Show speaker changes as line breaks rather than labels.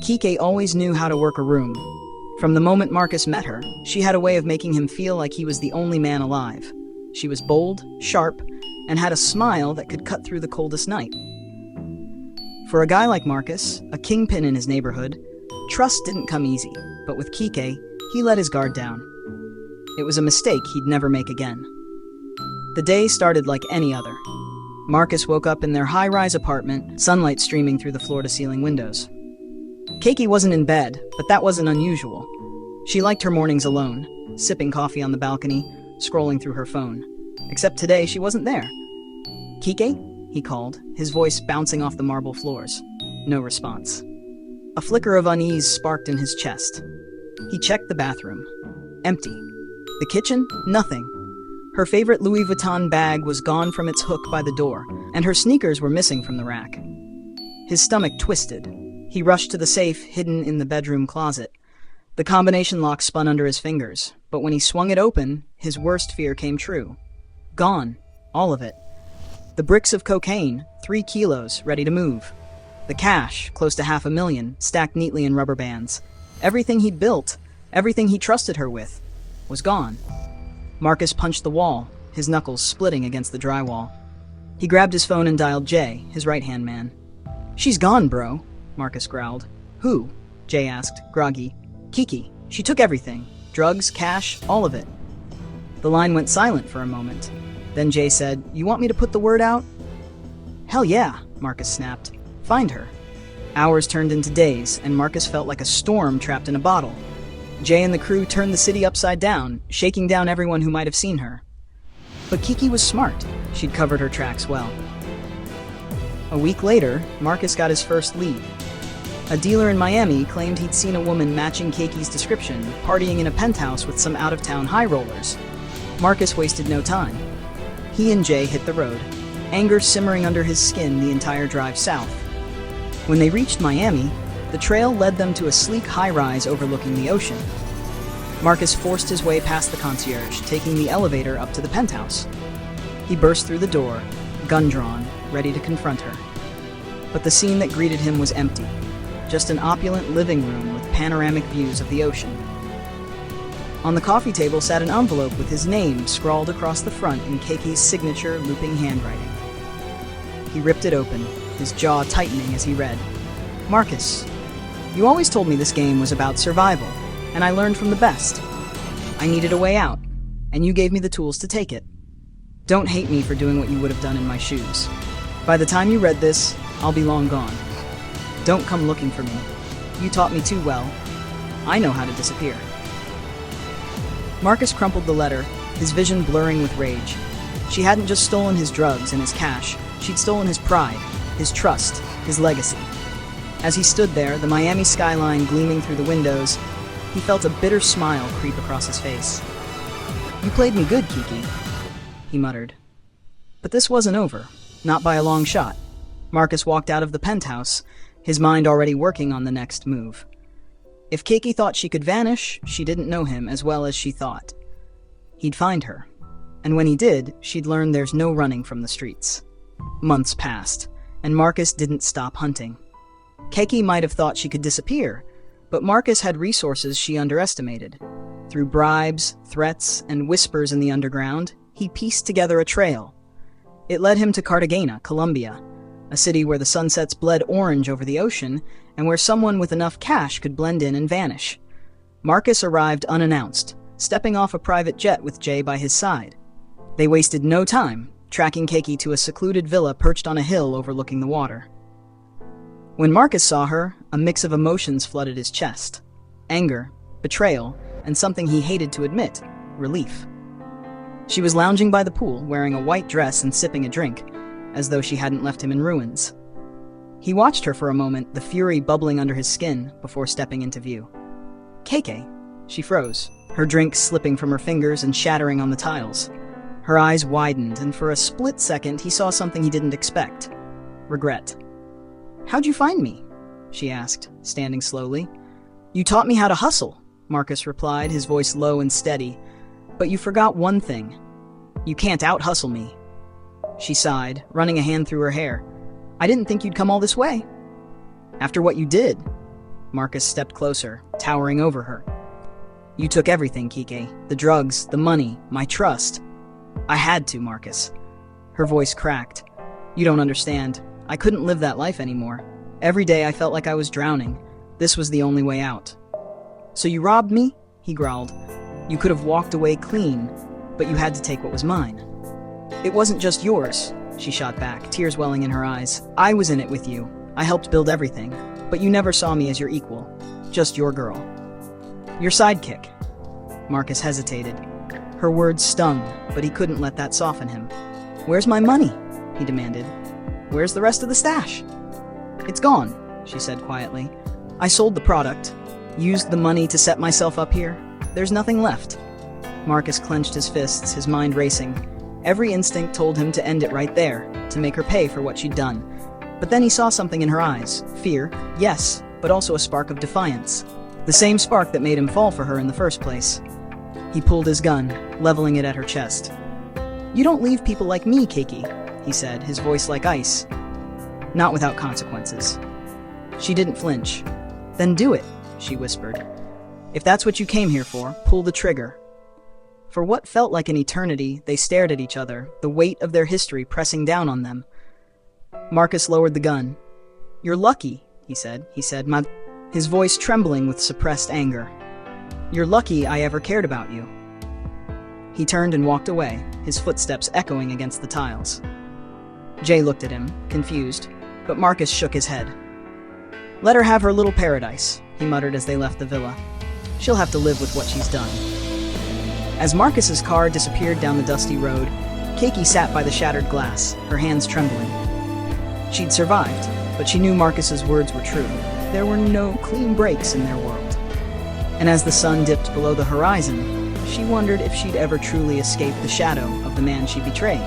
Kike always knew how to work a room. From the moment Marcus met her, she had a way of making him feel like he was the only man alive. She was bold, sharp, and had a smile that could cut through the coldest night. For a guy like Marcus, a kingpin in his neighborhood, trust didn't come easy, but with Kike, he let his guard down. It was a mistake he'd never make again. The day started like any other. Marcus woke up in their high-rise apartment, sunlight streaming through the floor-to-ceiling windows. Kike wasn't in bed, but that wasn't unusual. She liked her mornings alone, sipping coffee on the balcony, scrolling through her phone. Except today, she wasn't there. "Kike?" he called, his voice bouncing off the marble floors. No response. A flicker of unease sparked in his chest. He checked the bathroom. Empty. The kitchen? Nothing. Her favorite Louis Vuitton bag was gone from its hook by the door, and her sneakers were missing from the rack. His stomach twisted. He rushed to the safe hidden in the bedroom closet. The combination lock spun under his fingers, but when he swung it open, his worst fear came true. Gone. All of it. The bricks of cocaine, 3 kilos, ready to move. The cash, close to $500,000, stacked neatly in rubber bands. Everything he'd built, everything he trusted her with, was gone. Marcus punched the wall, his knuckles splitting against the drywall. He grabbed his phone and dialed Jay, his right-hand man. "She's gone, bro," Marcus growled. "Who?" Jay asked, groggy. "Kike. She took everything. Drugs, cash, all of it." The line went silent for a moment. Then Jay said, "You want me to put the word out?" "Hell yeah," Marcus snapped. "Find her." Hours turned into days, and Marcus felt like a storm trapped in a bottle. Jay and the crew turned the city upside down, shaking down everyone who might have seen her. But Kike was smart. She'd covered her tracks well. A week later, Marcus got his first lead. A dealer in Miami claimed he'd seen a woman matching Kike's description, partying in a penthouse with some out-of-town high rollers. Marcus wasted no time. He and Jay hit the road, anger simmering under his skin the entire drive south. When they reached Miami, the trail led them to a sleek high-rise overlooking the ocean. Marcus forced his way past the concierge, taking the elevator up to the penthouse. He burst through the door, gun drawn, ready to confront her. But the scene that greeted him was empty, just an opulent living room with panoramic views of the ocean. On the coffee table sat an envelope with his name scrawled across the front in Kike's signature looping handwriting. He ripped it open, his jaw tightening as he read. "Marcus, you always told me this game was about survival, and I learned from the best. I needed a way out, and you gave me the tools to take it. Don't hate me for doing what you would have done in my shoes. By the time you read this, I'll be long gone. Don't come looking for me. You taught me too well. I know how to disappear." Marcus crumpled the letter, his vision blurring with rage. She hadn't just stolen his drugs and his cash, she'd stolen his pride, his trust, his legacy. As he stood there, the Miami skyline gleaming through the windows, he felt a bitter smile creep across his face. "You played me good, Kike," he muttered. But this wasn't over, not by a long shot. Marcus walked out of the penthouse, his mind already working on the next move. If Kike thought she could vanish, she didn't know him as well as she thought. He'd find her, and when he did, she'd learn there's no running from the streets. Months passed, and Marcus didn't stop hunting. Kike might have thought she could disappear, but Marcus had resources she underestimated. Through bribes, threats, and whispers in the underground, he pieced together a trail. It led him to Cartagena, Colombia, a city where the sunsets bled orange over the ocean and where someone with enough cash could blend in and vanish. Marcus arrived unannounced, stepping off a private jet with Jay by his side. They wasted no time, tracking Kike to a secluded villa perched on a hill overlooking the water. When Marcus saw her, a mix of emotions flooded his chest. Anger, betrayal, and something he hated to admit, relief. She was lounging by the pool, wearing a white dress and sipping a drink, as though she hadn't left him in ruins. He watched her for a moment, the fury bubbling under his skin, before stepping into view. "Kike." She froze, her drink slipping from her fingers and shattering on the tiles. Her eyes widened, and for a split second he saw something he didn't expect. Regret. "How'd you find me?" she asked, standing slowly. "You taught me how to hustle," Marcus replied, his voice low and steady. "But you forgot one thing. You can't out-hustle me." She sighed, running a hand through her hair. "I didn't think you'd come all this way." "After what you did." Marcus stepped closer, towering over her. You took everything, Kike. The drugs, the money, my trust. I had to, Marcus. Her voice cracked. You don't understand. I couldn't live that life anymore. Every day I felt like I was drowning. This was the only way out. So you robbed me? He growled. You could have walked away clean, but you had to take what was mine. It wasn't just yours, she shot back, tears welling in her eyes. I was in it with you. I helped build everything, but you never saw me as your equal. Just your girl. Your sidekick. Marcus hesitated. Her words stung, but he couldn't let that soften him. Where's my money? He demanded. Where's the rest of the stash? It's gone, she said quietly. I sold the product, used the money to set myself up here. There's nothing left. Marcus clenched his fists, his mind racing. Every instinct told him to end it right there, to make her pay for what she'd done. But then he saw something in her eyes. Fear, yes, but also a spark of defiance. The same spark that made him fall for her in the first place. He pulled his gun, leveling it at her chest. You don't leave people like me, Kiki, he said, his voice like ice. Not without consequences. She didn't flinch. Then do it, she whispered. If that's what you came here for, pull the trigger. For what felt like an eternity, they stared at each other, the weight of their history pressing down on them. Marcus lowered the gun. You're lucky, he said, his voice trembling with suppressed anger. You're lucky I ever cared about you. He turned and walked away, his footsteps echoing against the tiles. Jay looked at him, confused, but Marcus shook his head. Let her have her little paradise, he muttered as they left the villa. She'll have to live with what she's done. As Marcus's car disappeared down the dusty road, Keiki sat by the shattered glass, her hands trembling. She'd survived, but she knew Marcus's words were true. There were no clean breaks in their world. And as the sun dipped below the horizon, she wondered if she'd ever truly escape the shadow of the man she betrayed.